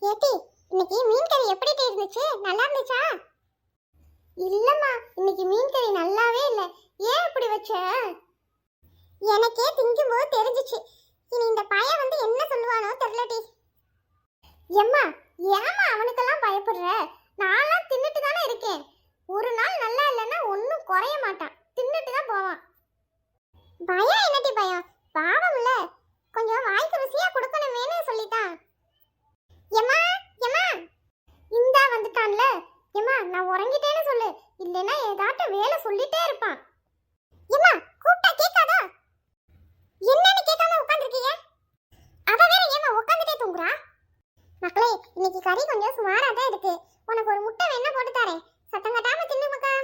ஏட்டி, இன்னைக்கு மீன் கறி எப்படி இருந்துச்சு? நல்லா இருந்துச்சா? இல்லம்மா, இன்னைக்கு மீன் கறி நல்லாவே இல்ல. ஏன் இப்படி வச்ச? எனக்கே திங்கும்போது தெரிஞ்சிச்சு. இனி இந்த பையன் வந்து என்ன சொல்லுவானோ தெரியலடி. எம்மா, ஏமா அவனுக்கெல்லாம் பயப்படுற? நான்லாம் தின்னுட்டு தானே இருக்கேன். ஒரு நாள் நல்லா இல்லைன்னா ஒன்றும் குறைய மாட்டான். தின்னுட்டு தான் போவான். பயம் என்னடி பயம்? பாவம்ல, கொஞ்சம் வாய்க்கு ருசியா கொடுக்கணுமேனு சொல்லிட்டான். எம்மா, எம்மா, இந்தா வந்துட்டான்ல. எம்மா, நான் உறங்கிட்டேன்னு சொல்லு, இல்லைன்னா ஏதாட்டும் வேலை சொல்லிட்டே இருப்பான். எம்மா, கூப்பிட்டா கேட்காதா? என்னன்னு கேட்காம உட்காந்துருக்கீங்க? அவ வேற ஏமா உட்காந்துட்டே தூங்குறா? மக்களே, இன்னைக்கு கறி கொஞ்சம் சுமாரா தான் இருக்கு. உனக்கு ஒரு முட்டை வேணா போட்டு தரேன். சத்தம் கட்டாம தின்னு மக்கா.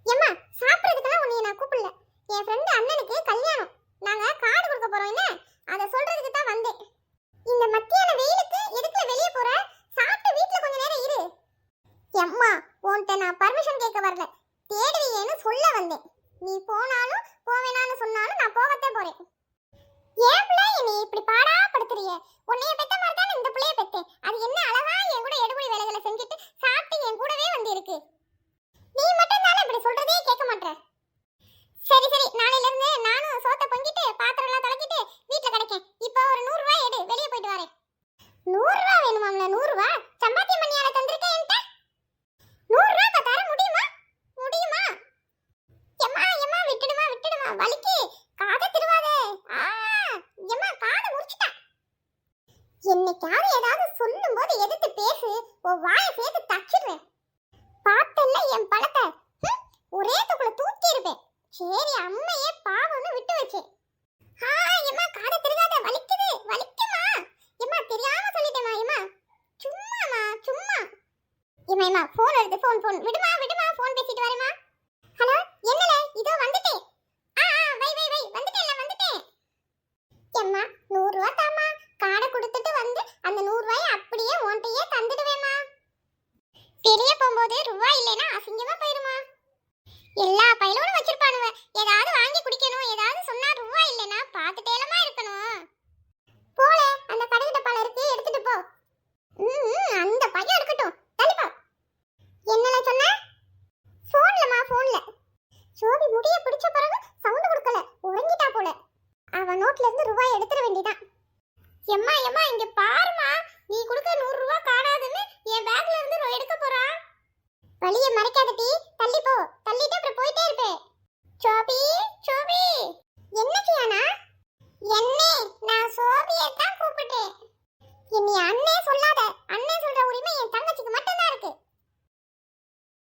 எம்மா, சாப்பிட்றதுக்கெல்லாம் உன்னைய நான் கூப்பிடல. என் ஃப்ரெண்டு அண்ணனுக்கு கல்யாணம். நாங்க கார்டு கொடுக்க போறோம். என்ன அதை சொல்றதுக்கு தான் வந்தேன். இந்த மத்தியான வெயிலுக்கு எதுக்குல வெளியே போற? சாப்பிட்டு வீட்ல கொஞ்ச நேரம் இரு. எம்மா, உன்கிட்ட நான் பர்மிஷன் கேட்க வரல, தேடுவியேன்னு சொல்ல வந்தேன். நீ போனாலும் போவேனான்னு சொன்னாலும் நான் போகத்தே போறேன். ஏன் பிள்ளை நீ இப்படி பாடா படுத்துறிய? உன்னைய பெத்த மாதிரி தானே இந்த பிள்ளைய பெத்தேன். அது என்ன அழகா என் கூட எடுபடி வேலைகளை செஞ்சுட்டு சாப்பிட்டு என் கூடவே வந்து இருக்கு. நீ மட்டும் தானே இப்படி சொல்றதே கேட்க மாட்டே. சரி சரி, நாளையில இருந்து நானும் சோத்தை பொங்கிட்டு பாத்திரம் எல்லாம் தொலைக்கிட்டு வீட்டுல கிடைக்கேன். இப்போ ஒரு 100 ரூபாய் எடு, வெளியே போயிட்டு வரேன். 100 ரூபாய் வேணுமாம்ல? 100 ரூபாய் சம்பாத்தி மணியால தந்திருக்கேன். என்கிட்ட 100 ரூபாய் தர முடியுமா? முடியுமா? எம்மா எம்மா, விட்டுடுமா விட்டுடுமா, வலிக்கு காதை திருவாதே. எம்மா, காதை முடிச்சிட்டா. என்னைக்காவது ஏதாவது சொல்லும் போது எதிர்த்து பேசு, உன் வாயை சேர்த்து தச்சிடுறேன். பார்த்தல்ல என் பழத்தை, ஒரே தூக்குல தூக்கி இருப்பேன். சரி, அம்மையே பாவம்னு விட்டு வச்சேன். எம்மா, காதை திருகாத, வலிக்குது வலிக்குமா. எம்மா, தெரியாம சொல்லிட்டேமா. எம்மா, சும்மாமா சும்மா. எம்மா எம்மா, போன் எடுத்து போன் விடுமா விடுமா, போன் பேசிட்டு வரேம்மா. ஹலோ, என்னல, இதோ வந்துட்டேன். வை வை வை, வந்துட்டேன். எம்மா, 100 ரூபாய் தாமா. காடை கொடுத்துட்டு வந்து அந்த 100 ரூபாயை அப்படியே உன்கிட்டயே தந்துடுவேம்மா. வெளியே போகும்போது ரூபாய் இல்லைன்னா அசிங்கமா போயிருமா. எல்லா பையிலும் வச்சிருப்பானுவ. ஏதாவது வாங்கி குடிக்கணும், ஏதாவது சொன்னா ரூபாய் இல்லைன்னா பார்த்துட்டேலமா இருக்கணும். போல, அந்த கடை டப்பால இருக்கு, எடுத்துட்டு போ. அந்த பையன் இருக்கட்டும், தள்ளிப்போ. என்னல சொன்ன? போன்ல சோபி முடிய பிடிச்ச பிறகு சவுண்ட் கொடுக்கல, உறங்கிட்டா போல. அவன் நோட்ல இருந்து ரூபாய் எடுத்துற வேண்டியதான். எம்மா எம்மா, இங்க பாருமா, நீ கொடுக்க 100 ரூபாய் காணாதுன்னு என் பேக்ல இருந்து எடுக்க போறா. வழியை மறைக்காதடி, தள்ளி போ. தள்ளிட்டு அப்புறம் போயிட்டே இருப்பேன். சோபி சோபி. என்ன செய்யானா? என்னே, நான் சோபியை தான் கூப்பிட்டேன். என்னை அண்ணே சொல்லாத.